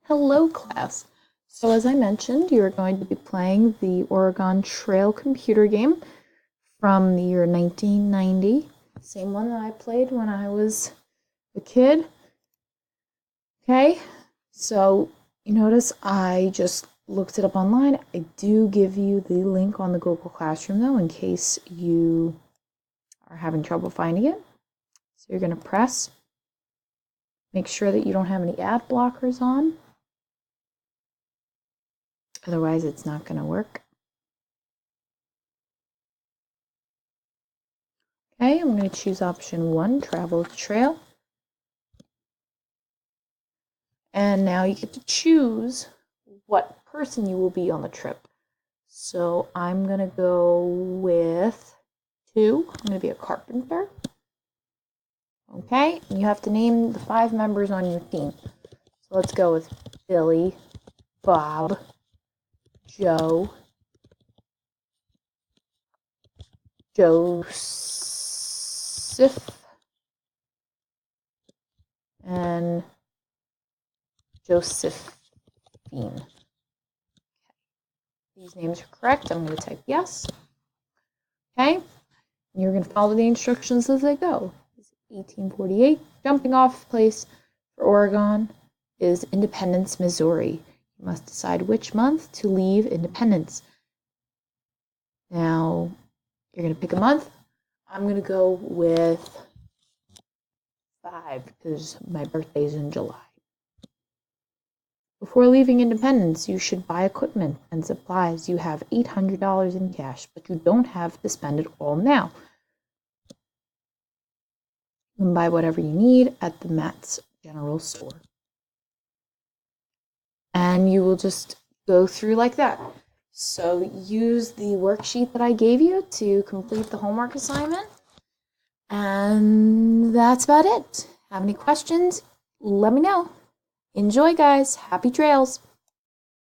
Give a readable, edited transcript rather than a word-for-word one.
Hello, class. So as I mentioned, you're going to be playing the Oregon Trail computer game from the year 1990. Same one that I played when I was a kid. Okay, so you notice I just looked it up online. I do give you the link on the Google Classroom though, in case you are having trouble finding it. So you're going to press. Make sure that you don't have any ad blockers on. Otherwise, it's not going to work. Okay, I'm going to choose option 1, travel trail. And now you get to choose what person you will be on the trip. So I'm going to go with 2. I'm going to be a carpenter. Okay, and you have to name the 5 members on your team. So let's go with Billy, Bob, Joe, Joseph, and Josephine. These names are correct. I'm going to type yes. Okay, and you're going to follow the instructions as they go. 1848, jumping off place for Oregon is Independence, Missouri. You must decide which month to leave Independence. Now, you're going to pick a month. I'm going to go with 5 because my birthday is in July. Before leaving Independence, you should buy equipment and supplies. You have $800 in cash, but you don't have to spend it all now. You can buy whatever you need at the Matt's General Store. And you will just go through like that. So use the worksheet that I gave you to complete the homework assignment. And that's about it. Have any questions? Let me know. Enjoy, guys. Happy trails.